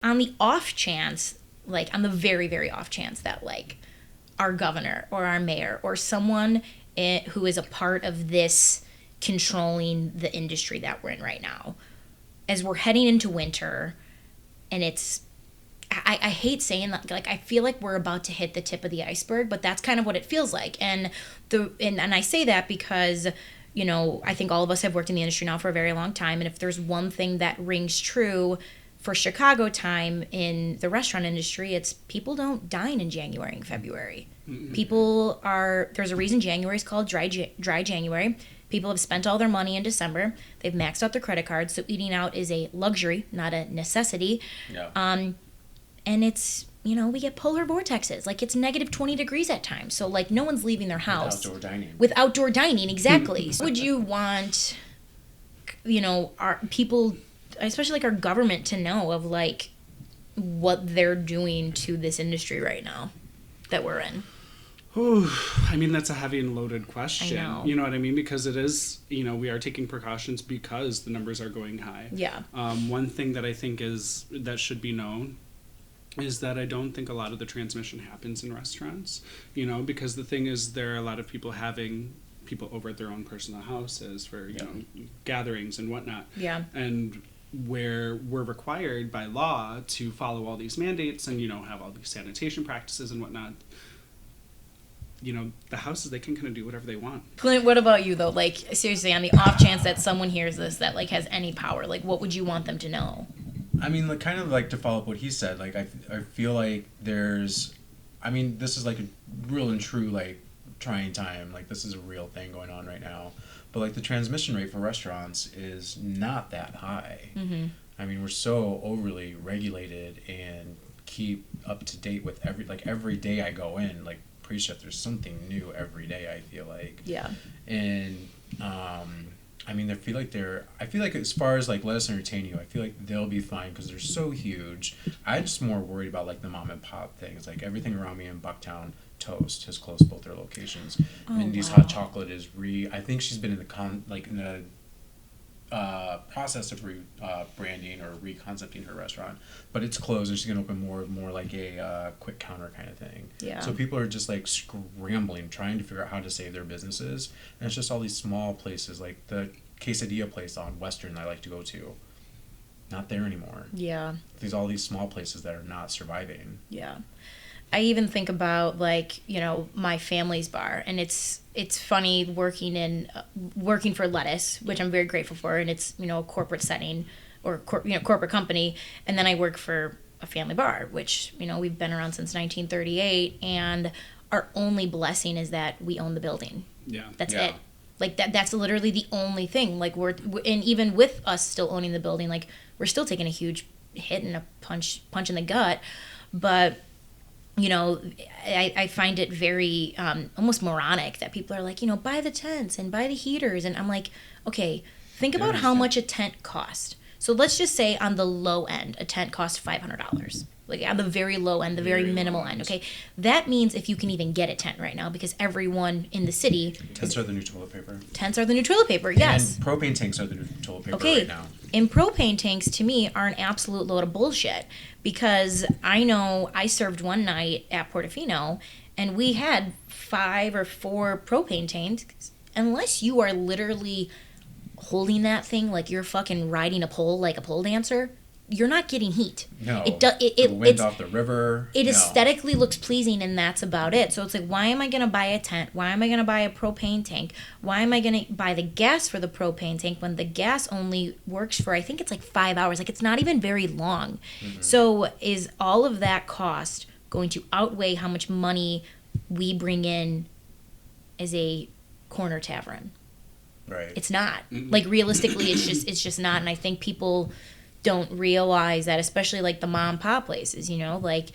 On the off chance, like on the very, very off chance that like our governor or our mayor or someone who is a part of this controlling the industry that we're in right now, as we're heading into winter, and it's, I hate saying that, like I feel like we're about to hit the tip of the iceberg, but that's kind of what it feels like. And I say that because, you know, I think all of us have worked in the industry now for a very long time, and if there's one thing that rings true for Chicago time in the restaurant industry, it's people don't dine in January and February. Mm-hmm. There's a reason January is called dry January. People have spent all their money in December. They've maxed out their credit cards, so eating out is a luxury, not a necessity. Yeah. And it's, you know, we get polar vortexes. Like, it's negative 20 degrees at times. So, like, no one's leaving their house. With outdoor dining, exactly. So would you want, you know, our people, especially, like, our government to know of, like, what they're doing to this industry right now that we're in? Ooh, I mean, that's a heavy and loaded question. I know. You know what I mean? Because it is, you know, we are taking precautions because the numbers are going high. Yeah. One thing that I think that should be known is that I don't think a lot of the transmission happens in restaurants, you know, because the thing is there are a lot of people having people over at their own personal houses for, you know, gatherings and whatnot. Yeah. And where we're required by law to follow all these mandates and, you know, have all these sanitation practices and whatnot, you know, the houses, they can kind of do whatever they want. Clint, what about you, though? Like, seriously, on the off chance that someone hears this that, like, has any power, like, what would you want them to know? I mean, like, kind of like to follow up what he said, like, I feel like there's, I mean, this is like a real and true, like, trying time. Like, this is a real thing going on right now. But, like, the transmission rate for restaurants is not that high. Mm-hmm. I mean, we're so overly regulated and keep up to date with every day I go in, like, pre-shift, there's something new every day, I feel like. Yeah. And, I mean, I feel like as far as, like, Let Us Entertain You, I feel like they'll be fine because they're so huge. I'm just more worried about, like, the mom and pop things. Like, everything around me in Bucktown, Toast has closed both their locations. Oh, Mindy's wow. Hot Chocolate is I think she's been in the process of branding or reconcepting her restaurant, but it's closed and she's gonna open more like a quick counter kind of thing. Yeah. So people are just like scrambling, trying to figure out how to save their businesses, and it's just all these small places like the quesadilla place on Western that I like to go to. Not there anymore. Yeah. There's all these small places that are not surviving. Yeah. I even think about, like, you know, my family's bar, and it's funny working for Lettuce, which I'm very grateful for, and it's, you know, a corporate setting or corporate company, and then I work for a family bar, which, you know, we've been around since 1938, and our only blessing is that we own the building. Yeah. That's it. Like, that's literally the only thing. Like, and even with us still owning the building, like, we're still taking a huge hit and a punch in the gut, but, you know, I find it very almost moronic that people are like, you know, buy the tents and buy the heaters. And I'm like, okay, think about how much a tent cost. So let's just say on the low end, a tent costs $500. Like, on the very low end, the very minimal end, okay? That means if you can even get a tent right now, because everyone in the city... Tents are the new toilet paper. Tents are the new toilet paper, yes. And propane tanks are the new toilet paper right now. And propane tanks, to me, are an absolute load of bullshit. Because I know I served one night at Portofino, and we had 5 or 4 propane tanks. Unless you are literally holding that thing like you're fucking riding a pole like a pole dancer, you're not getting heat. No. The wind off the river. It aesthetically looks pleasing, and that's about it. So it's like, why am I going to buy a tent? Why am I going to buy a propane tank? Why am I going to buy the gas for the propane tank when the gas only works for, I think it's like 5 hours. Like, it's not even very long. Mm-hmm. So is all of that cost going to outweigh how much money we bring in as a corner tavern? Right. It's not. Mm-hmm. Like, realistically, it's just not. And I think people don't realize that, especially like the mom and pop places, you know, like,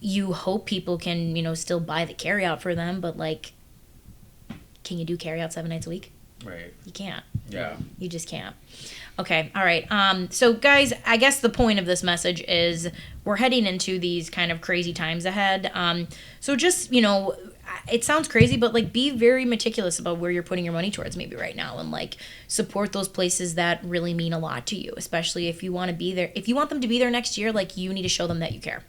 you hope people can, you know, still buy the carry out for them, but like, can you do carry out 7 nights a week? Right. You can't. Yeah. You just can't. Okay. All right. So guys, I guess the point of this message is we're heading into these kind of crazy times ahead. So just, you know, it sounds crazy, but like be very meticulous about where you're putting your money towards maybe right now, and like support those places that really mean a lot to you, especially if you want to be there. If you want them to be there next year, like you need to show them that you care.